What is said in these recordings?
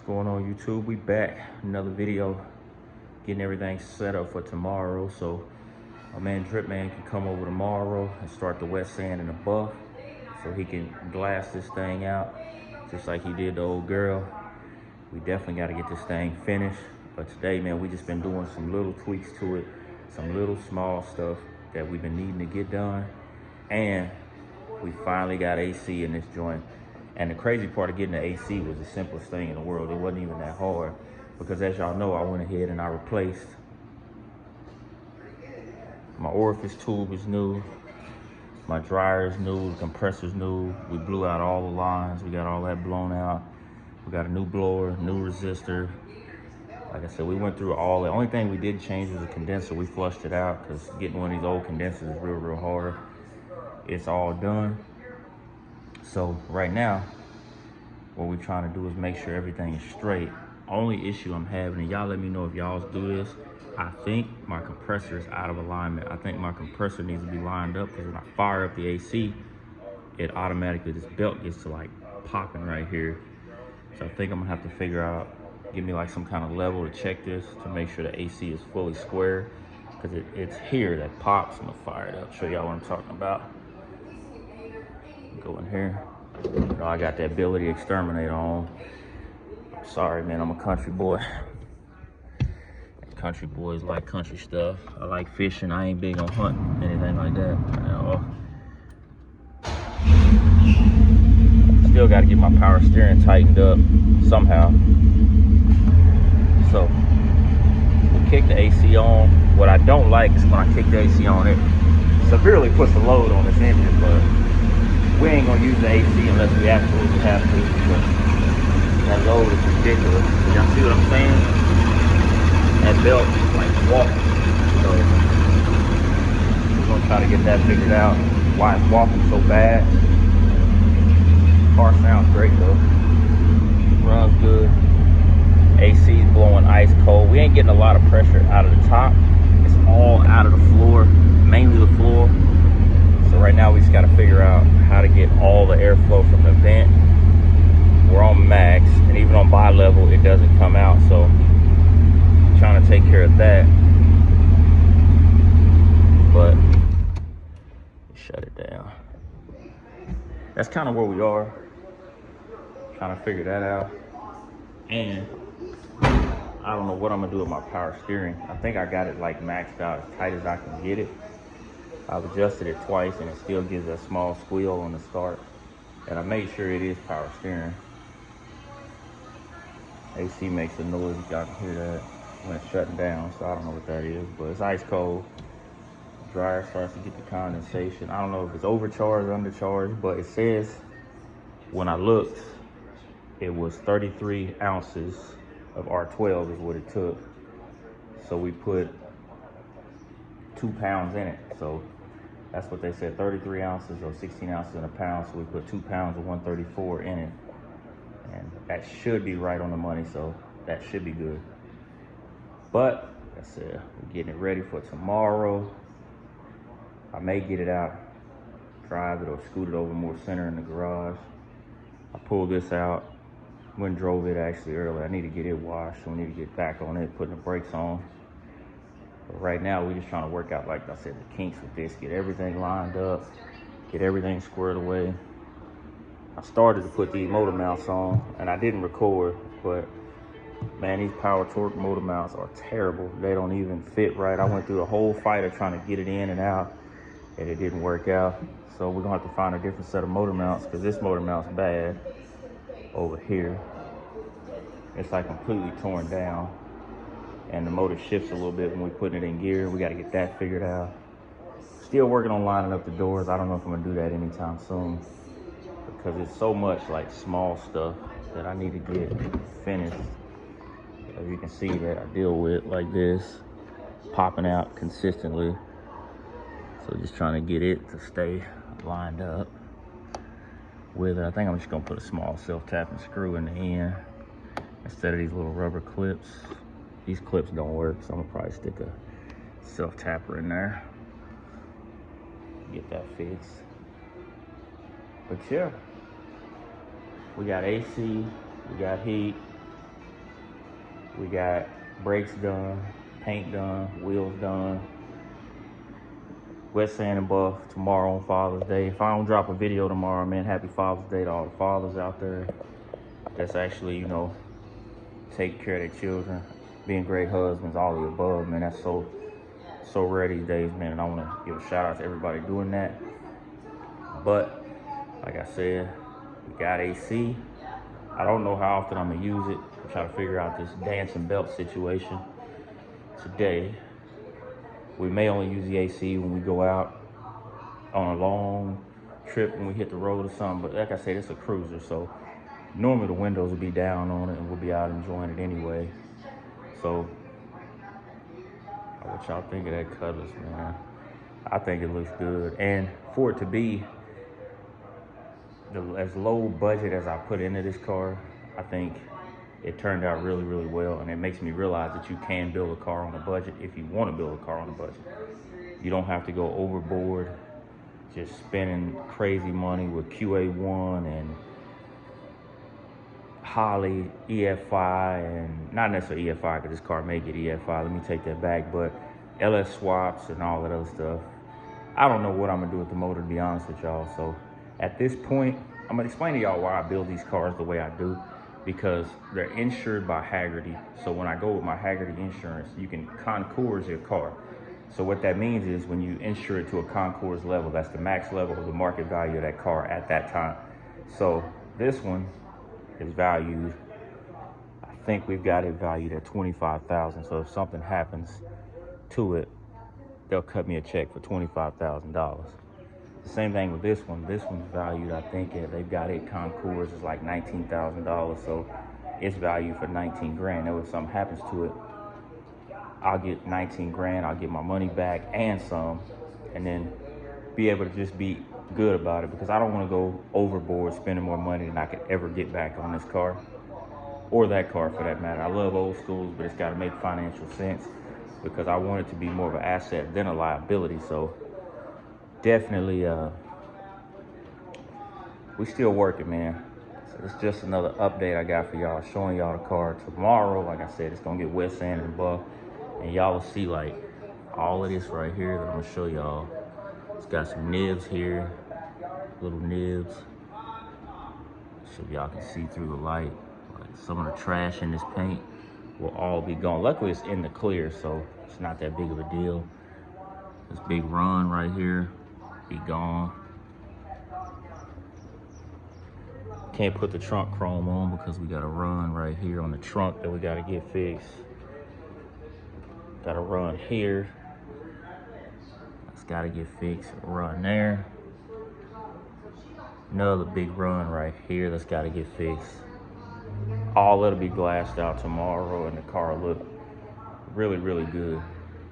What's going on, YouTube? We back, another video, getting everything set up for tomorrow. So my man Drip Man can come over tomorrow and start the wet sand and the buff so he can glass this thing out just like he did the old girl. We definitely got to get this thing finished. But today, man, we just been doing some little tweaks to it, some little small stuff that we've been needing to get done. And we finally got AC in this joint. And the crazy part of getting the AC was the simplest thing in the world. It wasn't even that hard because, as y'all know, I went ahead and I replaced my orifice tube is new, my dryer is new, the compressor's new. We blew out all the lines. We got all that blown out. We got a new blower, new resistor. Like I said, we went through all the only thing we did change was the condenser. We flushed it out because getting one of these old condensers is real hard. It's all done. So right now, what we're trying to do is make sure everything is straight. Only issue I'm having, and y'all let me know if y'all do this, I think my compressor is out of alignment. I think my compressor needs to be lined up because when I fire up the AC, it automatically, this belt gets to like popping right here. So I think I'm gonna have to figure out, give me like some kind of level to check this to make sure the AC is fully square because it's here that pops. I'm gonna fire it up, show y'all what I'm talking about. Go in here. You know, I got that ability exterminator on. Sorry, man, I'm a country boy. Country boys like country stuff. I like fishing. I ain't big on hunting, anything like that at all. Still got to get my power steering tightened up somehow. So, we'll kick the AC on. What I don't like is when I kick the AC on, it severely puts a load on this engine, but we ain't gonna use the AC unless we absolutely have to, because that load is ridiculous. Y'all see what I'm saying? That belt is like walking. So we're gonna try to get that figured out. Why it's walking so bad. Car sounds great though. Runs good. AC is blowing ice cold. We ain't getting a lot of pressure out of the top. It's all out of the floor, mainly the floor. So right now we just got to figure out how to get all the airflow from the vent. We're on max, and even on bi-level it doesn't come out, so I'm trying to take care of that. But shut it down. That's kind of where we are, trying to figure that out. And I don't know what I'm gonna do with my power steering. I think I got it like maxed out as tight as I can get it. I've adjusted it twice and it still gives a small squeal on the start. And I made sure it is power steering. AC makes a noise, y'all can hear that when it's shutting down, so I don't know what that is, but it's ice cold. Dryer starts to get the condensation. I don't know if it's overcharged or undercharged, but it says when I looked, it was 33 ounces of R12 is what it took. So we put 2 pounds in it. So that's what they said, 33 ounces or 16 ounces in a pound. So we put 2 pounds of 134 in it. And that should be right on the money, so that should be good. But, like I said, we're getting it ready for tomorrow. I may get it out, drive it, or scoot it over more center in the garage. I pulled this out, went and drove it actually earlier. I need to get it washed, so we need to get back on it, putting the brakes on. But right now, we're just trying to work out, like I said, the kinks with this, get everything lined up, get everything squared away. I started to put these motor mounts on, and I didn't record, but man, these power torque motor mounts are terrible. They don't even fit right. I went through the whole fight of trying to get it in and out, and it didn't work out. So we're gonna have to find a different set of motor mounts, because this motor mount's bad over here. It's like completely torn down, and the motor shifts a little bit when we're putting it in gear. We got to get that figured out. Still working on lining up the doors. I don't know if I'm gonna do that anytime soon, because it's so much like small stuff that I need to get finished. As you can see that I deal with like this, popping out consistently. So just trying to get it to stay lined up with it. I think I'm just gonna put a small self-tapping screw in the end instead of these little rubber clips. These clips don't work, so I'm gonna probably stick a self-tapper in there. Get that fixed. But yeah, we got AC, we got heat, We got brakes done, paint done, wheels done. Wet sand and buff tomorrow on Father's Day. If I don't drop a video tomorrow, man, happy Father's Day to all the fathers out there that's actually, you know, taking care of their children, being great husbands, all the above, man. That's so rare these days, man, and I want to give a shout out to everybody doing that. But like I said, we got AC. I don't know how often I'm gonna use it. I'm trying to figure out this dancing belt situation today. We may only use the AC when we go out on a long trip, when we hit the road or something. But like I said, it's a cruiser, so normally the windows will be down on it and we'll be out enjoying it anyway. So what y'all think of that Cutlass, man? I think it looks good. And for it to be as low budget as I put into this car, I think it turned out really, really well. And it makes me realize that you can build a car on a budget if you want to build a car on a budget. You don't have to go overboard, just spending crazy money with QA1 and Holly, EFI, and not necessarily EFI because this car may get EFI, let me take that back, but LS swaps and all that other stuff. I don't know what I'm gonna do with the motor, to be honest with y'all. So at this point, I'm gonna explain to y'all why I build these cars the way I do, because they're insured by Hagerty. So when I go with my Hagerty insurance, you can concours your car. So what that means is when you insure it to a concours level, that's the max level of the market value of that car at that time. So this one is valued, I think we've got it valued at $25,000. So if something happens to it, they'll cut me a check for $25,000. The same thing with this one. This one's valued, I think they've got it concours is like $19,000. So it's valued for 19 grand. Now if something happens to it, I'll get 19 grand, I'll get my money back and some, and then be able to just be good about it, because I don't want to go overboard spending more money than I could ever get back on this car, or that car for that matter. I love old schools, but it's got to make financial sense, because I want it to be more of an asset than a liability. So definitely, we still working, man. So it's just another update I got for y'all, showing y'all the car. Tomorrow, like I said, it's gonna get wet sand and buff, and y'all will see like all of this right here that I'm gonna show y'all. It's got some nibs here, little nibs, so y'all can see through the light. Like some of the trash in this paint will all be gone. Luckily it's in the clear, so it's not that big of a deal. This big run right here be gone. Can't put the trunk chrome on because we got a run right here on the trunk that we got to get fixed. Got a run here. It's got to get fixed. A run there. Another big run right here that's got to get fixed. All that'll be glassed out tomorrow, and the car will look really, really good.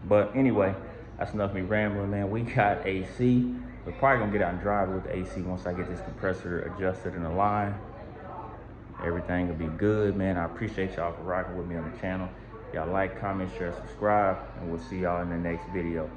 But anyway, that's enough of me rambling, man. We got AC. We're probably gonna get out and drive with the AC once I get this compressor adjusted in the line. Everything will be good, man. I appreciate y'all for rocking with me on the channel. Y'all like, comment, share, subscribe, and we'll see y'all in the next video.